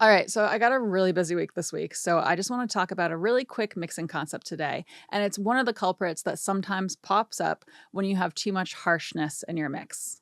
All right, so I got a really busy week this week, so I just want to talk about a really quick mixing concept today. And it's one of the culprits that sometimes pops up when you have too much harshness in your mix.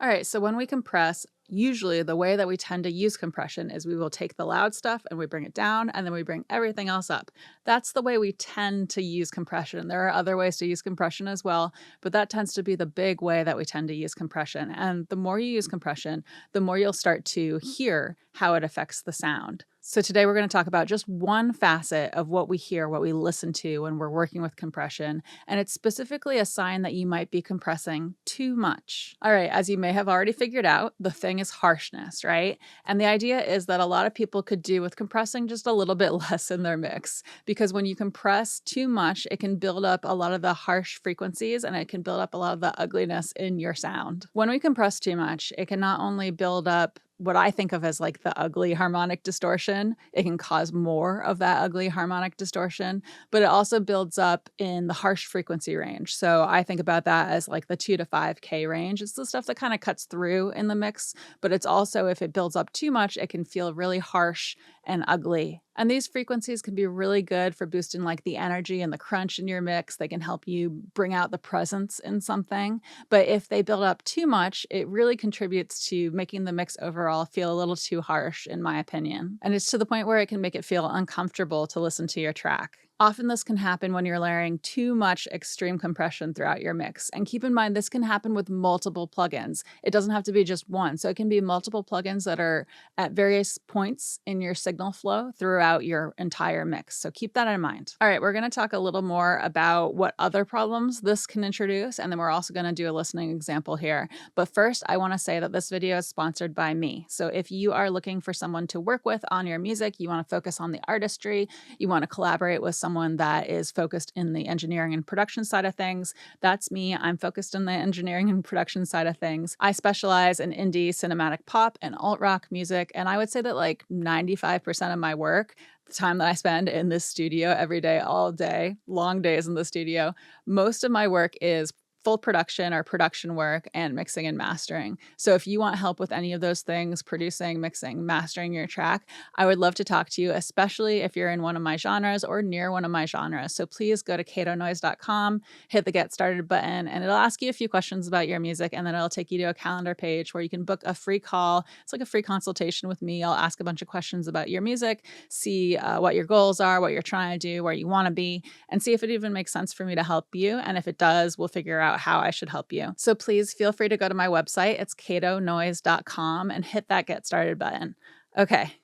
All right, so when we compress, usually the way that we tend to use compression is we will take the loud stuff and we bring it down and then we bring everything else up. That's the way we tend to use compression. There are other ways to use compression as well, but that tends to be the big way that we tend to use compression. And the more you use compression, the more you'll start to hear how it affects the sound. So today we're going to talk about just one facet of what we hear, what we listen to when we're working with compression, and it's specifically a sign that you might be compressing too much. All right, as you may have already figured out, the thing is harshness, right? And the idea is that a lot of people could do with compressing just a little bit less in their mix, because when you compress too much, it can build up a lot of the harsh frequencies and it can build up a lot of the ugliness in your sound. When we compress too much, it can not only build up what I think of as like the ugly harmonic distortion. It can cause more of that ugly harmonic distortion, but it also builds up in the harsh frequency range. So I think about that as like the 2 to 5K range. It's the stuff that kind of cuts through in the mix, but it's also, if it builds up too much, it can feel really harsh and ugly. And these frequencies can be really good for boosting like the energy and the crunch in your mix. They can help you bring out the presence in something. But if they build up too much, it really contributes to making the mix overall feel a little too harsh, in my opinion. And it's to the point where it can make it feel uncomfortable to listen to your track. Often this can happen when you're layering too much extreme compression throughout your mix. And keep in mind, this can happen with multiple plugins. It doesn't have to be just one. So it can be multiple plugins that are at various points in your signal flow throughout your entire mix. So keep that in mind. All right, we're going to talk a little more about what other problems this can introduce, and then we're also going to do a listening example here. But first, I want to say that this video is sponsored by me. So if you are looking for someone to work with on your music, you want to focus on the artistry, you want to collaborate with someone that is focused in the engineering and production side of things, that's me. I'm focused in the engineering and production side of things. I specialize in indie, cinematic pop, and alt rock music, and I would say that like 95% of my work, the time that I spend in this studio every day, all day, long days in the studio, most of my work is full production or production work and mixing and mastering. So if you want help with any of those things, producing, mixing, mastering your track, I would love to talk to you, especially if you're in one of my genres or near one of my genres. So please go to katonoise.com, hit the get started button, and it'll ask you a few questions about your music, and then it'll take you to a calendar page where you can book a free call. It's like a free consultation with me. I'll ask a bunch of questions about your music, see what your goals are, what you're trying to do, where you want to be, and see if it even makes sense for me to help you. And if it does, we'll figure out how I should help you. So please feel free to go to my website. It's katonoise.com and hit that get started button. Okay,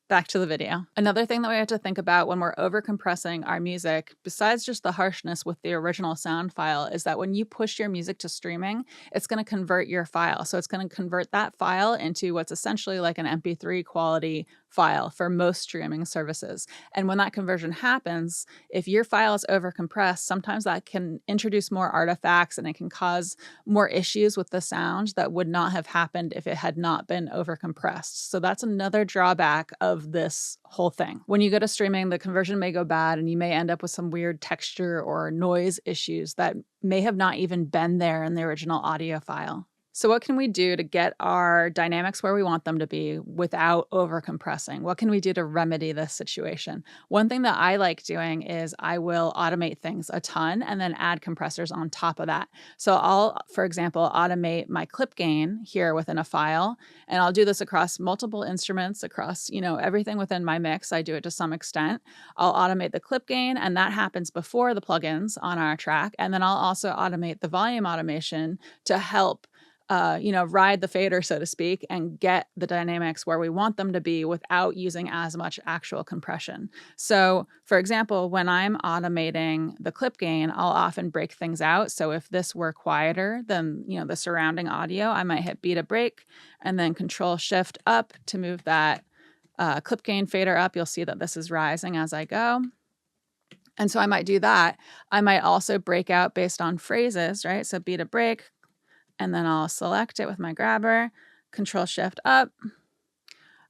back to the video. Another thing that we have to think about when we're overcompressing our music, besides just the harshness with the original sound file, is that when you push your music to streaming, it's going to convert your file. So it's going to convert that file into what's essentially like an MP3 quality file for most streaming services. And when that conversion happens, if your file is overcompressed, sometimes that can introduce more artifacts and it can cause more issues with the sound that would not have happened if it had not been overcompressed. So that's another drawback of this whole thing. When you go to streaming, the conversion may go bad and you may end up with some weird texture or noise issues that may have not even been there in the original audio file. So what can we do to get our dynamics where we want them to be without overcompressing? What can we do to remedy this situation? One thing that I like doing is I will automate things a ton and then add compressors on top of that. So I'll, for example, automate my clip gain here within a file, and I'll do this across multiple instruments, across, everything within my mix. I do it to some extent. I'll automate the clip gain, and that happens before the plugins on our track. And then I'll also automate the volume automation to help ride the fader, so to speak, and get the dynamics where we want them to be without using as much actual compression. So, for example, when I'm automating the clip gain, I'll often break things out. So if this were quieter than, the surrounding audio, I might hit beat a break and then Control Shift up to move that clip gain fader up. You'll see that this is rising as I go. And so I might do that. I might also break out based on phrases, right? So beat a break, and then I'll select it with my grabber, Control Shift up,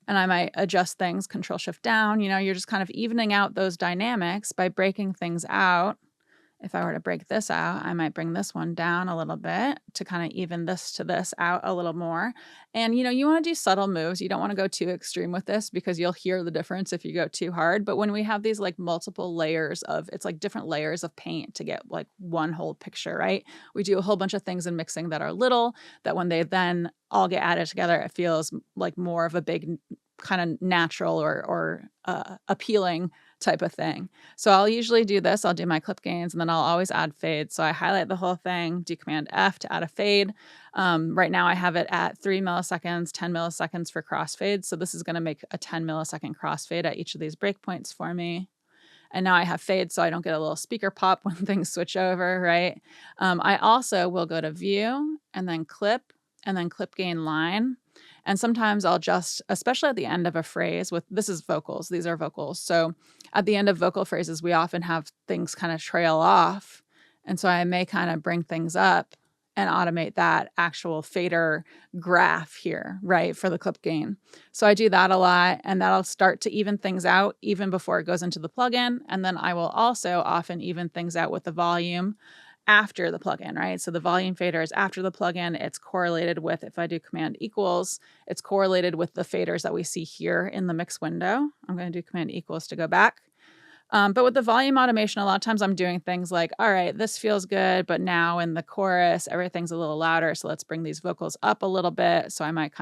and I might adjust things, Control Shift down. You're just kind of evening out those dynamics by breaking things out If I were to break this out, I might bring this one down a little bit to kind of even this to this out a little more. And you want to do subtle moves. You don't want to go too extreme with this because you'll hear the difference if you go too hard. But when we have these like multiple layers of, it's like different layers of paint to get like one whole picture, right? We do a whole bunch of things in mixing that are little, that when they then all get added together, it feels like more of a big kind of natural or appealing type of thing. So I'll usually do this. I'll do my clip gains and then I'll always add fades. So I highlight the whole thing, do Command F to add a fade. Right now I have it at 3 milliseconds, 10 milliseconds for crossfades. So this is going to make a 10 millisecond crossfade at each of these breakpoints for me. And now I have fade so I don't get a little speaker pop when things switch over, right? I also will go to view and then clip gain line. And sometimes I'll just, especially at the end of a phrase this is vocals, these are vocals. So at the end of vocal phrases, we often have things kind of trail off. And so I may kind of bring things up and automate that actual fader graph here, right, for the clip gain. So I do that a lot, and that'll start to even things out even before it goes into the plugin. And then I will also often even things out with the volume after the plugin, right? So the volume fader is after the plugin. It's correlated with, if I do Command equals, it's correlated with the faders that we see here in the mix window. I'm going to do Command equals to go back. But with the volume automation, a lot of times I'm doing things like, all right, this feels good, but now in the chorus, everything's a little louder. So let's bring these vocals up a little bit. So I might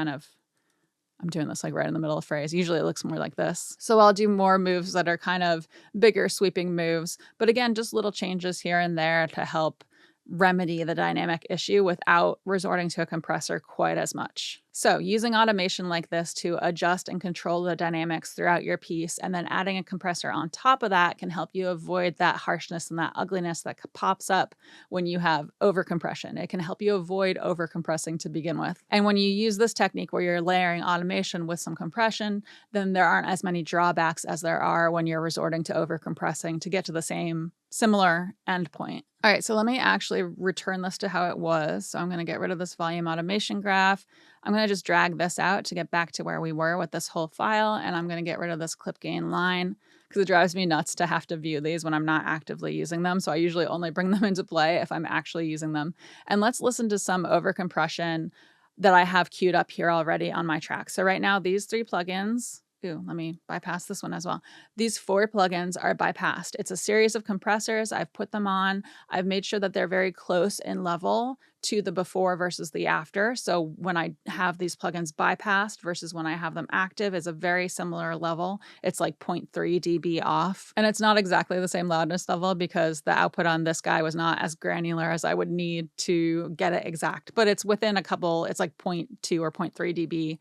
I'm doing this like right in the middle of the phrase. Usually it looks more like this. So I'll do more moves that are kind of bigger sweeping moves. But again, just little changes here and there to help remedy the dynamic issue without resorting to a compressor quite as much. So using automation like this to adjust and control the dynamics throughout your piece, and then adding a compressor on top of that can help you avoid that harshness and that ugliness that pops up when you have overcompression. It can help you avoid overcompressing to begin with. And when you use this technique where you're layering automation with some compression, then there aren't as many drawbacks as there are when you're resorting to overcompressing to get to the similar endpoint. All right, so let me actually return this to how it was. So I'm going to get rid of this volume automation graph. I'm going to just drag this out to get back to where we were with this whole file. And I'm going to get rid of this clip gain line because it drives me nuts to have to view these when I'm not actively using them. So I usually only bring them into play if I'm actually using them. And let's listen to some overcompression that I have queued up here already on my track. So right now, these 3 plugins, let me bypass this one as well. These 4 plugins are bypassed. It's a series of compressors. I've put them on. I've made sure that they're very close in level to the before versus the after. So when I have these plugins bypassed versus when I have them active is a very similar level. It's like 0.3 dB off. And it's not exactly the same loudness level because the output on this guy was not as granular as I would need to get it exact. But it's within it's like 0.2 or 0.3 dB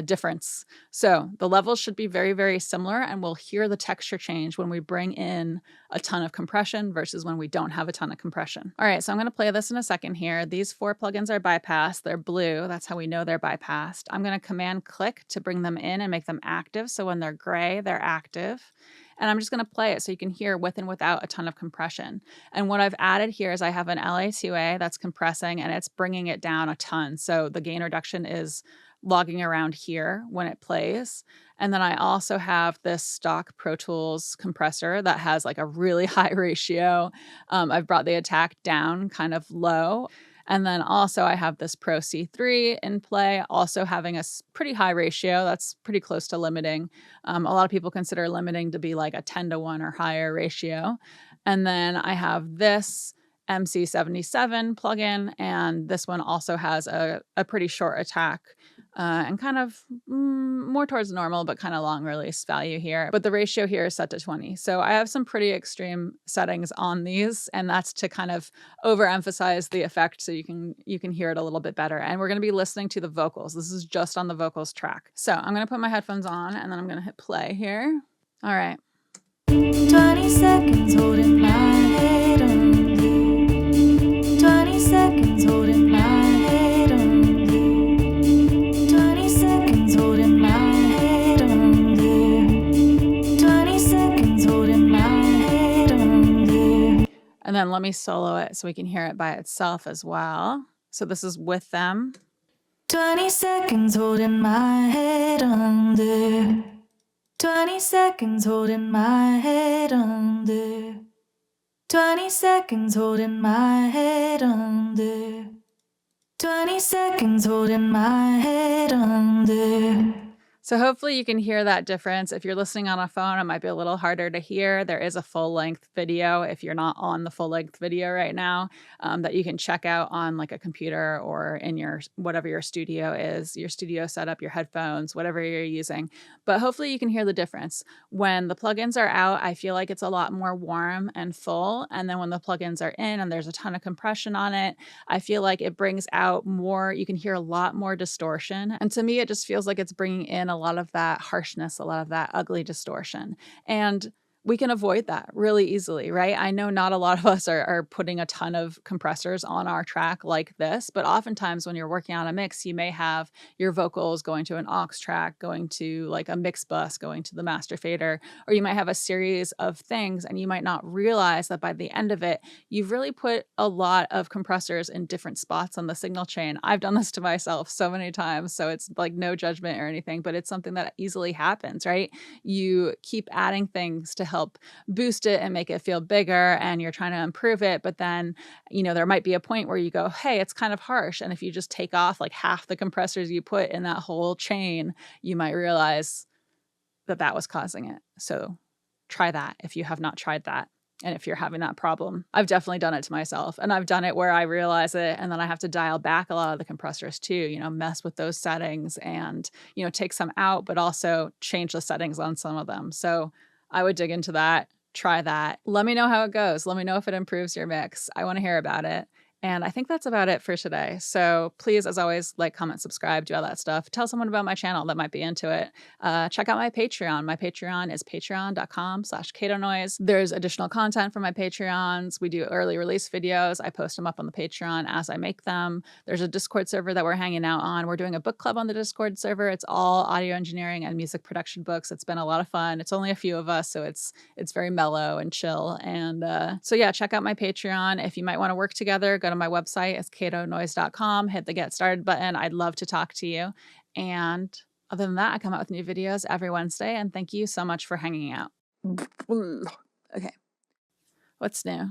difference. So the levels should be very, very similar, and we'll hear the texture change when we bring in a ton of compression versus when we don't have a ton of compression. All right, so I'm going to play this in a second here. These 4 plugins are bypassed. They're blue. That's how we know they're bypassed. I'm going to Command click to bring them in and make them active. So when they're gray, they're active. And I'm just going to play it so you can hear with and without a ton of compression. And what I've added here is I have an LA2A that's compressing and it's bringing it down a ton. So the gain reduction is logging around here when it plays. And then I also have this stock Pro Tools compressor that has like a really high ratio. I've brought the attack down kind of low. And then also I have this Pro C3 in play, also having a pretty high ratio. That's pretty close to limiting. A lot of people consider limiting to be like a 10-to-1 or higher ratio. And then I have this MC77 plugin, and this one also has a pretty short attack and kind of more towards normal, but kind of long release value here. But the ratio here is set to 20. So I have some pretty extreme settings on these, and that's to kind of overemphasize the effect so you can hear it a little bit better. And we're going to be listening to the vocals. This is just on the vocals track. So I'm going to put my headphones on, and then I'm going to hit play here. All right. 20 seconds holding my head on you. 20 seconds holding my head on you. 20 seconds holding my head on you. 20 seconds holding my head on you. And then let me solo it so we can hear it by itself as well. So this is with them. 20 seconds holding my head on you. 20 seconds holding my head under. 20 seconds holding my head under. 20 seconds holding my head under. So hopefully you can hear that difference. If you're listening on a phone, it might be a little harder to hear. There is a full-length video if you're not on the full-length video right now, that you can check out on like a computer or in your whatever your studio is, your studio setup, your headphones, whatever you're using. But hopefully you can hear the difference. When the plugins are out, I feel like it's a lot more warm and full. And then when the plugins are in and there's a ton of compression on it, I feel like it brings out more, you can hear a lot more distortion. And to me, it just feels like it's bringing in a lot of that harshness, a lot of that ugly distortion. And we can avoid that really easily, right? I know not a lot of us are putting a ton of compressors on our track like this, but oftentimes when you're working on a mix, you may have your vocals going to an aux track, going to like a mix bus, going to the master fader, or you might have a series of things and you might not realize that by the end of it, you've really put a lot of compressors in different spots on the signal chain. I've done this to myself so many times, so it's like no judgment or anything, but it's something that easily happens, right? You keep adding things to help boost it and make it feel bigger, and you're trying to improve it, but then, there might be a point where you go, hey, it's kind of harsh. And if you just take off like half the compressors you put in that whole chain, you might realize that that was causing it. So try that if you have not tried that. And if you're having that problem, I've definitely done it to myself, and I've done it where I realize it and then I have to dial back a lot of the compressors too, mess with those settings and, take some out, but also change the settings on some of them. So I would dig into that, try that. Let me know how it goes. Let me know if it improves your mix. I want to hear about it. And I think that's about it for today. So please, as always, like, comment, subscribe, do all that stuff. Tell someone about my channel that might be into it. Check out my Patreon. My Patreon is patreon.com/CatoNoise. There's additional content from my Patreons. We do early release videos. I post them up on the Patreon as I make them. There's a Discord server that we're hanging out on. We're doing a book club on the Discord server. It's all audio engineering and music production books. It's been a lot of fun. It's only a few of us, so it's very mellow and chill. And so yeah, check out my Patreon. If you might want to work together, go to my website. It's catonoise.com. Hit the get started button. I'd love to talk to you. And other than that, I come out with new videos every Wednesday. And thank you so much for hanging out. Okay. What's new?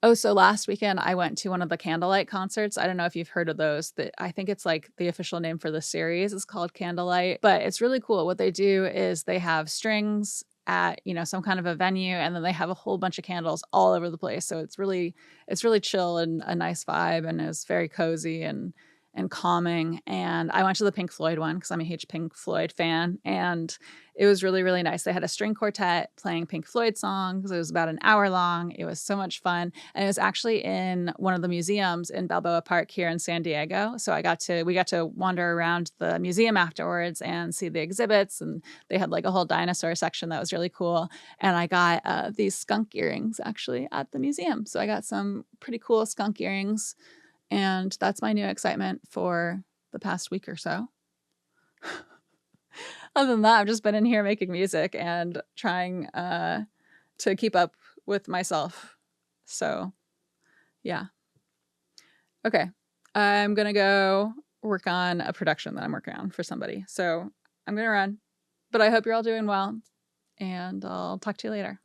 Oh, so last weekend I went to one of the Candlelight concerts. I don't know if you've heard of those. I think it's like the official name for the series is called Candlelight, but it's really cool. What they do is they have strings at, some kind of a venue, and then they have a whole bunch of candles all over the place. So it's really chill and a nice vibe, and it's very cozy and calming. And I went to the Pink Floyd one because I'm a huge Pink Floyd fan, and it was really, really nice. They had a string quartet playing Pink Floyd songs. It was about an hour long. It was so much fun. And it was actually in one of the museums in Balboa Park here in San Diego. So we got to wander around the museum afterwards and see the exhibits. And they had like a whole dinosaur section that was really cool. And I got these skunk earrings actually at the museum. So I got some pretty cool skunk earrings. And that's my new excitement for the past week or so. Other than that, I've just been in here making music and trying to keep up with myself. So, yeah. Okay. I'm going to go work on a production that I'm working on for somebody. So I'm going to run. But I hope you're all doing well. And I'll talk to you later.